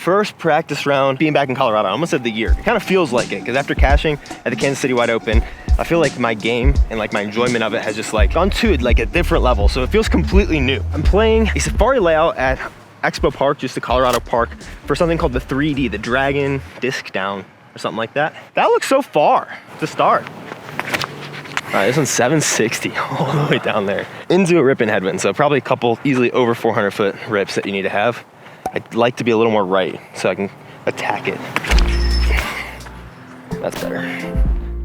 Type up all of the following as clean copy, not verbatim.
First practice round being back in Colorado. I almost said the year. It kind of feels like it because after cashing at the Kansas City Wide Open, I feel like my game and like my enjoyment of it has just like gone to like a different level. So it feels completely new. I'm playing a safari layout at Expo Park, just the Colorado Park, for something called the 3D, the Dragon Disc Down or something like that. That looks so far to start. All right, this one's 760 all the way down there. Into a ripping headwind, so probably a couple easily over 400 foot rips that you need to have. I'd like to be a little more right so I can attack it. That's better.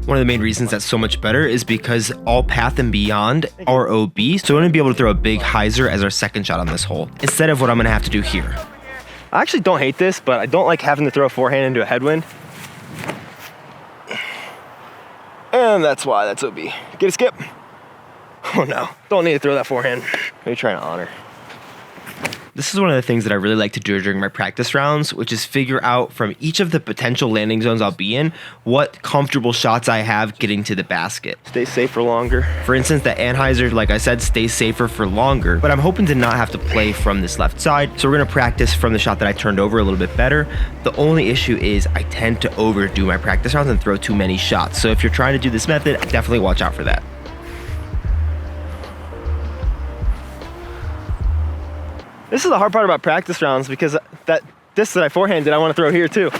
One of the main reasons that's so much better is because all path and beyond are OB, so we're gonna be able to throw a big hyzer as our second shot on this hole, instead of what I'm gonna have to do here. I actually don't hate this, but I don't like having to throw a forehand into a headwind. And that's why that's OB. Get a skip. Oh no, don't need to throw that forehand. Maybe try to honor. This is one of the things that I really like to do during my practice rounds, which is figure out from each of the potential landing zones I'll be in, what comfortable shots I have getting to the basket. Stay safe for longer. For instance, the anhyzer, like I said, stays safer for longer, but I'm hoping to not have to play from this left side. So we're gonna practice from the shot that I turned over a little bit better. The only issue is I tend to overdo my practice rounds and throw too many shots. So if you're trying to do this method, definitely watch out for that. This is the hard part about practice rounds because this that I forehanded, I want to throw here too.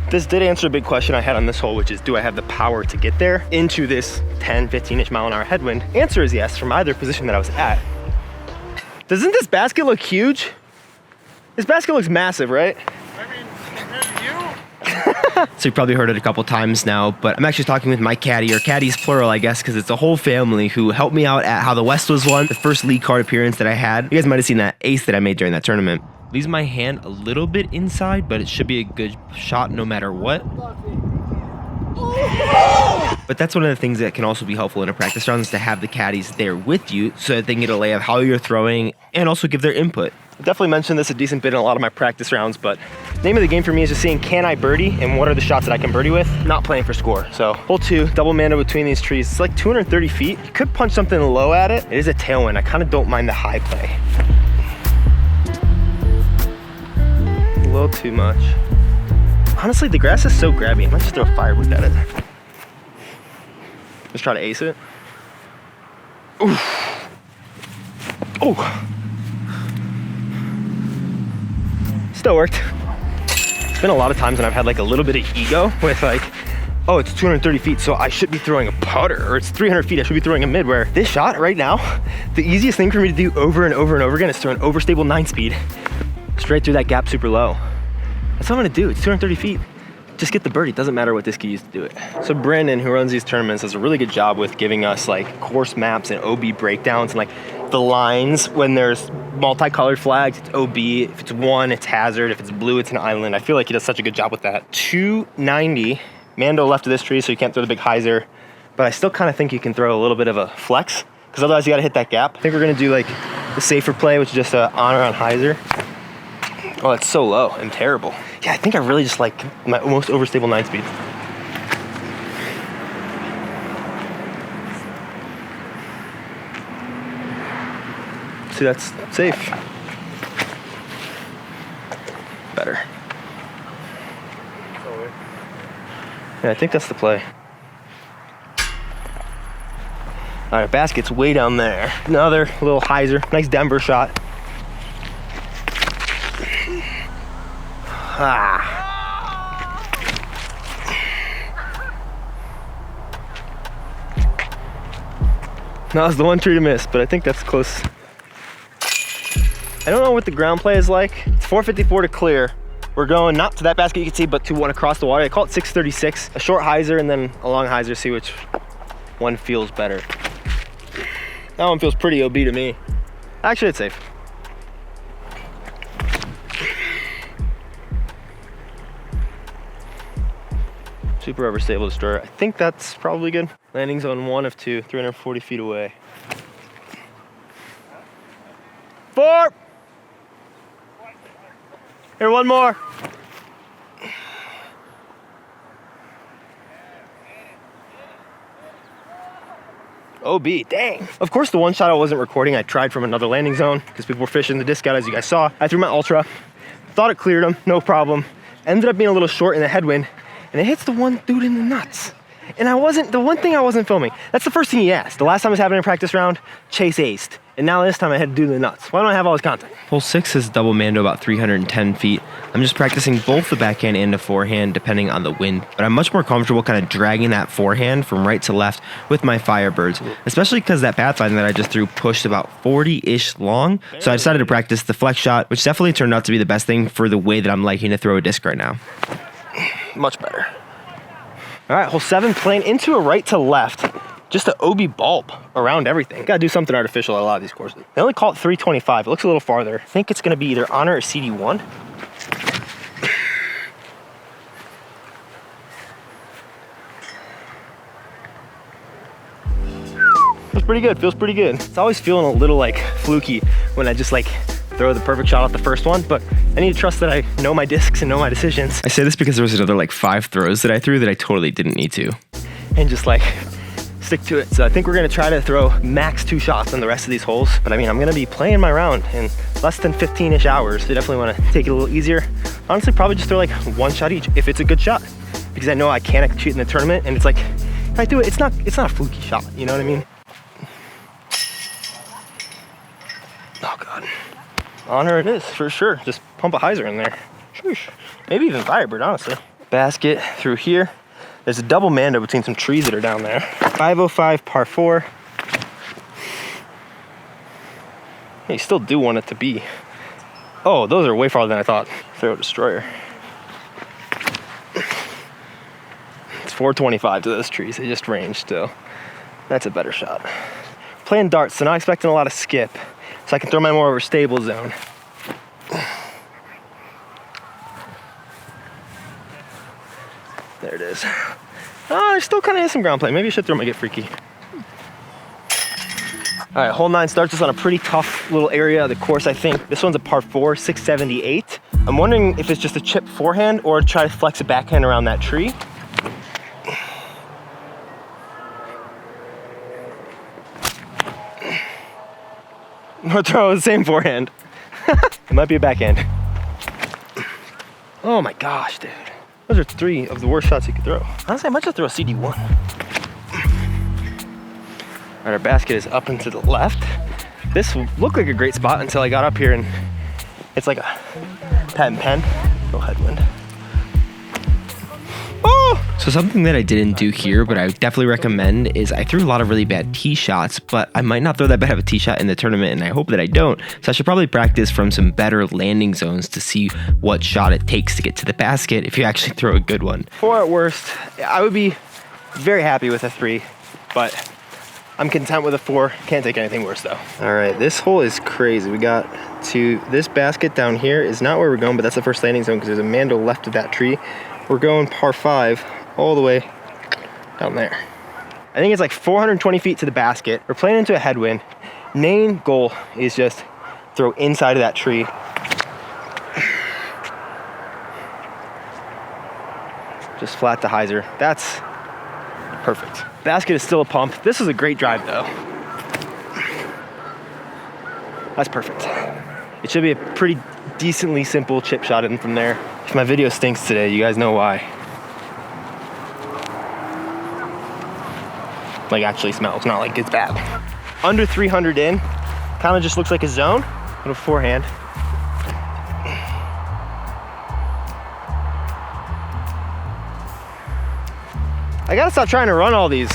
This did answer a big question I had on this hole, which is, do I have the power to get there into this 10, 15-inch mile-an-hour headwind? Answer is yes, from either position that I was at. Doesn't this basket look huge? This basket looks massive, right? I mean, compared to you? So you probably heard it a couple times now, but I'm actually talking with my caddy, or caddies plural, I guess, because it's a whole family who helped me out at How the West Was Won, the first league card appearance that I had. You guys might have seen that ace that I made during that tournament. Leaves my hand a little bit inside, but it should be a good shot no matter what. But that's one of the things that can also be helpful in a practice round, is to have the caddies there with you so that they can get a lay of how you're throwing and also give their input. I definitely mentioned this a decent bit in a lot of my practice rounds, but the name of the game for me is just seeing, can I birdie and what are the shots that I can birdie with, not playing for score. So hole 2, double mando between these trees. It's like 230 feet. You could punch something low at it. It is a tailwind. I kind of don't mind the high play. A little too much. Honestly, the grass is so grabby. I might just throw a firewood at it. Just try to ace it. Ooh. Oh. Still worked. It's been a lot of times when I've had like a little bit of ego with like, oh, it's 230 feet, so I should be throwing a putter, or it's 300 feet, I should be throwing a mid, where this shot right now, the easiest thing for me to do over and over and over again is throw an overstable 9-speed straight through that gap super low. That's what I'm gonna do. It's 230 feet. Just get the birdie. It doesn't matter what this kid used to do it. So Brandon, who runs these tournaments, does a really good job with giving us like course maps and OB breakdowns and like the lines when there's multicolored flags. It's OB. If it's 1, it's hazard. If it's blue, it's an island. I feel like he does such a good job with that. 290. Mando left of this tree, so you can't throw the big hyzer. But I still kind of think you can throw a little bit of a flex, because otherwise you got to hit that gap. I think we're going to do like the safer play, which is just an honor on hyzer. Oh, it's so low and terrible. Yeah, I think I really just like my most overstable 9-speed. See, that's safe. Better. Yeah, I think that's the play. All right, basket's way down there. Another little hyzer, nice Denver shot. Ah. That was the one tree to miss, but I think that's close. I don't know what the ground play is like. It's 454 to clear. We're going not to that basket you can see, but to one across the water. I call it 636. A short hyzer and then a long hyzer, see which one feels better. That one feels pretty OB to me. Actually, it's safe. Super overstable destroyer. I think that's probably good. Landing zone 1 of 2, 340 feet away. 4! Here, one more. OB, dang. Of course, the one shot I wasn't recording, I tried from another landing zone because people were fishing the disc out, as you guys saw. I threw my ultra, Thought it cleared him, no problem. Ended up being a little short in the headwind, and it hits the one dude in the nuts. And the one thing I wasn't filming. That's the first thing he asked. The last time I was having a practice round, Chase aced. And now this time I had to do the nuts. Why don't I have all his content? Hole 6 is double mando about 310 feet. I'm just practicing both the backhand and the forehand depending on the wind. But I'm much more comfortable kind of dragging that forehand from right to left with my Firebirds. Especially because that pathfinder that I just threw pushed about 40-ish long. So I decided to practice the flex shot, which definitely turned out to be the best thing for the way that I'm liking to throw a disc right now. Much better. All right, hole 7, playing into a right to left. Just an OB bulb around everything. Gotta do something artificial at a lot of these courses. They only call it 325. It looks a little farther. I think it's gonna be either honor or CD1. Feels pretty good, feels pretty good. It's always feeling a little like fluky when I just like throw the perfect shot off the first one, but I need to trust that I know my discs and know my decisions. I say this because there was another like 5 throws that I threw that I totally didn't need to. And just like stick to it. So I think we're gonna try to throw max 2 shots on the rest of these holes. But I mean, I'm gonna be playing my round in less than 15-ish hours. So definitely wanna take it a little easier. Honestly, probably just throw like 1 shot each if it's a good shot. Because I know I can execute in the tournament, and it's like, if I do it, it's not a fluky shot, you know what I mean? Oh God. Honor it is, for sure. Just pump a hyzer in there. Sheesh. Maybe even Firebird, honestly. Basket through here. There's a double mando between some trees that are down there. 505 par 4. You still do want it to be. Oh, those are way farther than I thought. Throw a destroyer. It's 425 to those trees. They just ranged, so that's a better shot. Playing darts, so not expecting a lot of skip. So I can throw my more over stable zone. There it is. Oh, I still kind of has some ground play. Maybe I should throw my get freaky. All right, hole 9 starts us on a pretty tough little area of the course, I think. This one's a par 4, 678. I'm wondering if it's just a chip forehand or try to flex a backhand around that tree. Or throw the same forehand. It might be a backhand. Oh my gosh, dude. Those are 3 of the worst shots you could throw. Honestly, I might just throw a CD1. All right, our basket is up and to the left. This looked like a great spot until I got up here and it's like a patent pen. No headwind. So something that I didn't do here, but I would definitely recommend, is I threw a lot of really bad tee shots, but I might not throw that bad of a tee shot in the tournament, and I hope that I don't. So I should probably practice from some better landing zones to see what shot it takes to get to the basket if you actually throw a good one. 4 at worst. I would be very happy with a 3, but I'm content with a 4. Can't take anything worse though. All right, this hole is crazy. We got to this basket down here is not where we're going, but that's the first landing zone because there's a mando left of that tree. We're going par 5 all the way down there. I think it's like 420 feet to the basket. We're playing into a headwind. Main goal is just throw inside of that tree. Just flat to hyzer. That's perfect. Basket is still a pump. This is a great drive though. That's perfect. It should be a pretty decently simple chip shot in from there. If my video stinks today, you guys know why. Like actually smells, not like it's bad. Under 300 in, kind of just looks like a zone, little forehand. I gotta stop trying to run all these.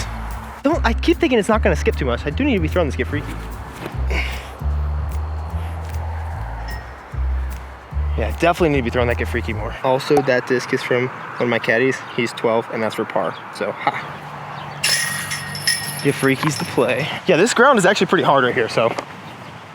I keep thinking it's not gonna skip too much. I do need to be throwing this get freaky. Yeah, definitely need to be throwing that get freaky more. Also, that disc is from one of my caddies. He's 12, and that's for par. So, ha. Get freakies to play. Yeah, this ground is actually pretty hard right here, so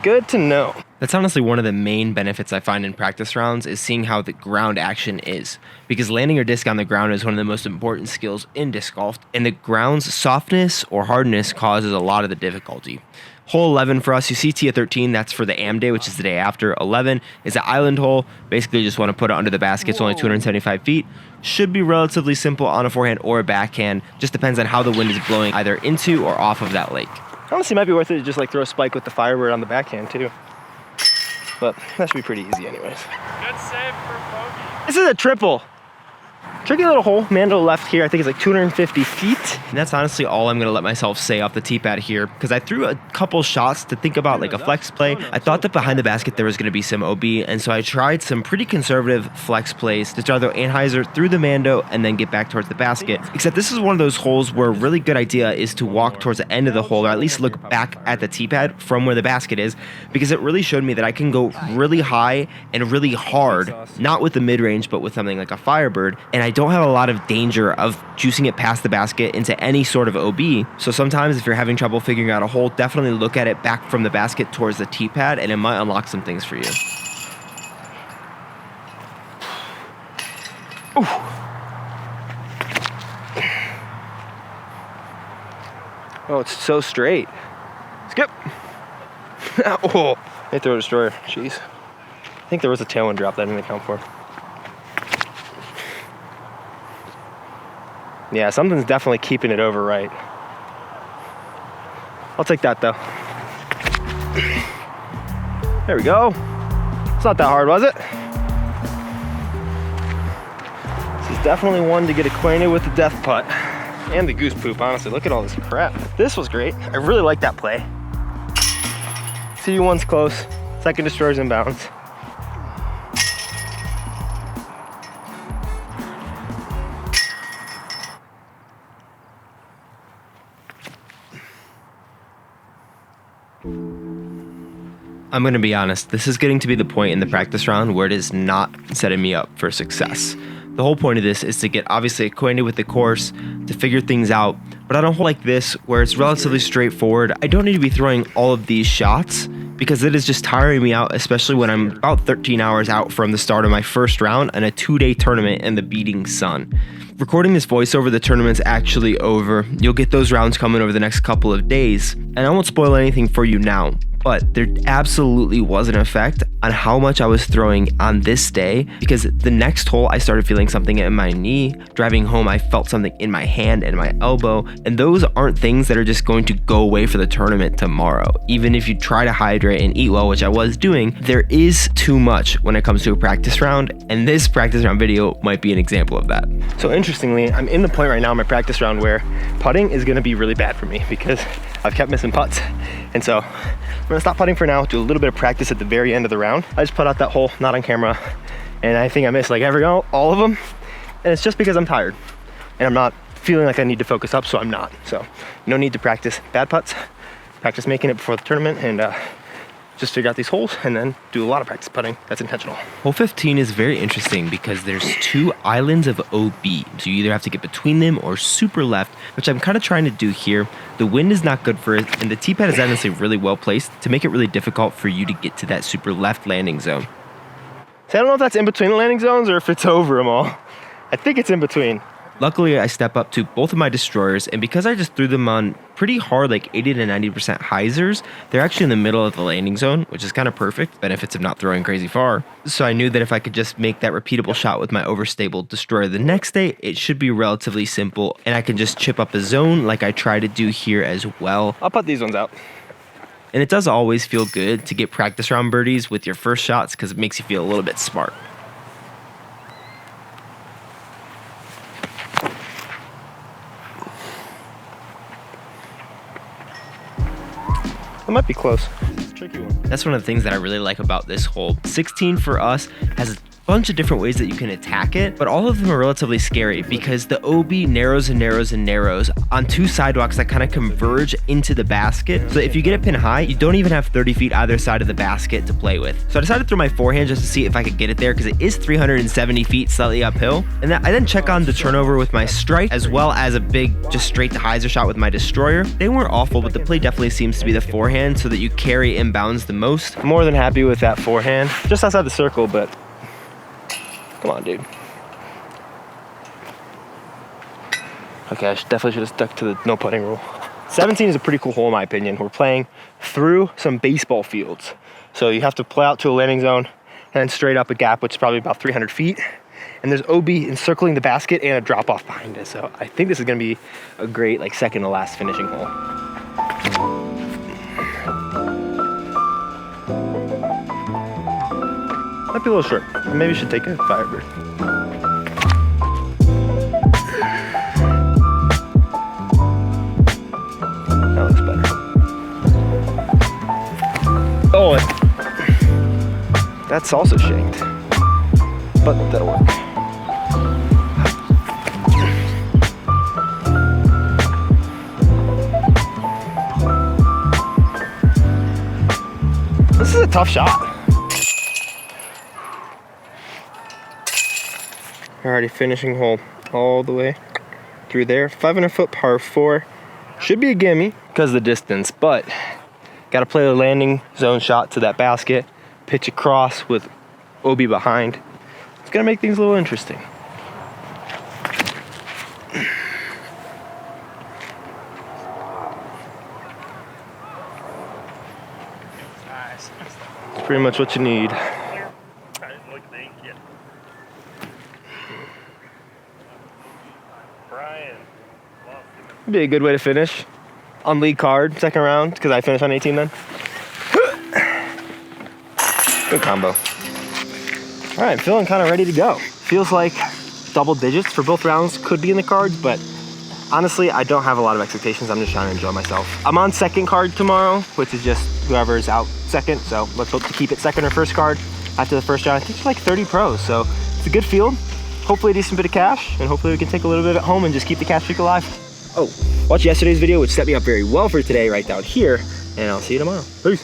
good to know. That's honestly one of the main benefits I find in practice rounds is seeing how the ground action is. Because landing your disc on the ground is one of the most important skills in disc golf, and the ground's softness or hardness causes a lot of the difficulty. Hole 11 for us, you see tee at 13, that's for the AM day, which is the day after. 11 is an island hole. Basically, you just want to put it under the basket. It's only 275 feet. Should be relatively simple on a forehand or a backhand. Just depends on how the wind is blowing either into or off of that lake. Honestly, it might be worth it to just like throw a spike with the Firebird on the backhand too. But that should be pretty easy anyways. Good save for bogey. This is a triple. Tricky little hole, man to the left here. I think it's like 250 feet. And that's honestly all I'm gonna let myself say off the tee pad here, because I threw a couple shots to think about like a flex play. I thought that behind the basket there was gonna be some OB, and so I tried some pretty conservative flex plays to try to throw Anheuser through the Mando and then get back towards the basket. Except this is one of those holes where a really good idea is to walk towards the end of the hole, or at least look back at the tee pad from where the basket is, because it really showed me that I can go really high and really hard, not with the mid-range, but with something like a Firebird, and I don't have a lot of danger of juicing it past the basket into any sort of OB. So sometimes if you're having trouble figuring out a hole, definitely look at it back from the basket towards the tee pad, and it might unlock some things for you. Ooh. Oh, it's so straight. Skip. Oh, they throw a destroyer. Jeez. I think there was a tailwind drop that I didn't account for. Yeah, something's definitely keeping it over right. I'll take that though. There we go. It's not that hard, was it? This is definitely one to get acquainted with the death putt. And the goose poop, honestly. Look at all this crap. This was great. I really like that play. CB1's close. Second destroyer's inbounds. I'm going to be honest, this is getting to be the point in the practice round where it is not setting me up for success. The whole point of this is to get obviously acquainted with the course, to figure things out, but on a hole like this where it's relatively straightforward, I don't need to be throwing all of these shots because it is just tiring me out, especially when I'm about 13 hours out from the start of my first round and a 2-day tournament in the beating sun. Recording this voiceover, the tournament's actually over. You'll get those rounds coming over the next couple of days, and I won't spoil anything for you now. But there absolutely was an effect on how much I was throwing on this day, because the next hole I started feeling something in my knee. Driving home, I felt something in my hand and my elbow, and those aren't things that are just going to go away for the tournament tomorrow. Even if you try to hydrate and eat well, which I was doing, there is too much when it comes to a practice round, and this practice round video might be an example of that. So interestingly, I'm in the point right now in my practice round where putting is going to be really bad for me because I've kept missing putts. And so I'm gonna stop putting for now, do a little bit of practice at the very end of the round. I just put out that hole, not on camera, and I think I missed like all of them. And it's just because I'm tired and I'm not feeling like I need to focus up, so I'm not. So no need to practice bad putts, practice making it before the tournament, and just figure out these holes and then do a lot of practice putting. That's intentional. Hole 15 is very interesting because there's 2 islands of OB. So you either have to get between them or super left, which I'm kind of trying to do here. The wind is not good for it, and the tee pad is honestly really well placed to make it really difficult for you to get to that super left landing zone. So I don't know if that's in between the landing zones or if it's over them all. I think it's in between. Luckily, I step up to both of my destroyers, and because I just threw them on pretty hard, like 80 to 90% hyzers, they're actually in the middle of the landing zone, which is kind of perfect. Benefits of not throwing crazy far. So I knew that if I could just make that repeatable shot with my overstable destroyer the next day, it should be relatively simple, and I can just chip up a zone like I try to do here as well. I'll put these ones out. And it does always feel good to get practice round birdies with your first shots because it makes you feel a little bit smart. It might be close. It's a tricky one. That's one of the things that I really like about this hole. 16 for us has a bunch of different ways that you can attack it, but all of them are relatively scary because the OB narrows and narrows and narrows on 2 sidewalks that kind of converge into the basket. So if you get it pin high, you don't even have 30 feet either side of the basket to play with. So I decided to throw my forehand just to see if I could get it there because it is 370 feet slightly uphill. And I then check on the turnover with my strike as well as a big just straight to hyzer shot with my destroyer. They weren't awful, but the play definitely seems to be the forehand so that you carry inbounds the most. I'm more than happy with that forehand. Just outside the circle, but come on, dude. Okay, I definitely should have stuck to the no putting rule. 17 is a pretty cool hole in my opinion. We're playing through some baseball fields. So you have to play out to a landing zone and then straight up a gap, which is probably about 300 feet. And there's OB encircling the basket and a drop off behind it. So I think this is gonna be a great like second to last finishing hole. Might be a little short. Maybe you should take a Firebird. That looks better. Oh, that's also shanked, but that'll work. This is a tough shot. Alrighty, finishing hole all the way through there. 500-foot par 4. Should be a gimme because of the distance, but gotta play the landing zone shot to that basket, pitch across with OB behind. It's gonna make things a little interesting. It's pretty much what you need. Be a good way to finish on lead card, second round, because I finished on 18 then. Good combo. All right, feeling kind of ready to go. Feels like double digits for both rounds could be in the cards, but honestly, I don't have a lot of expectations. I'm just trying to enjoy myself. I'm on second card tomorrow, which is just whoever's out second. So let's hope to keep it second or first card after the first round. I think it's like 30 pros, so it's a good field. Hopefully a decent bit of cash, and hopefully we can take a little bit at home and just keep the cash streak alive. Oh, watch yesterday's video, which set me up very well for today right down here, and I'll see you tomorrow. Peace.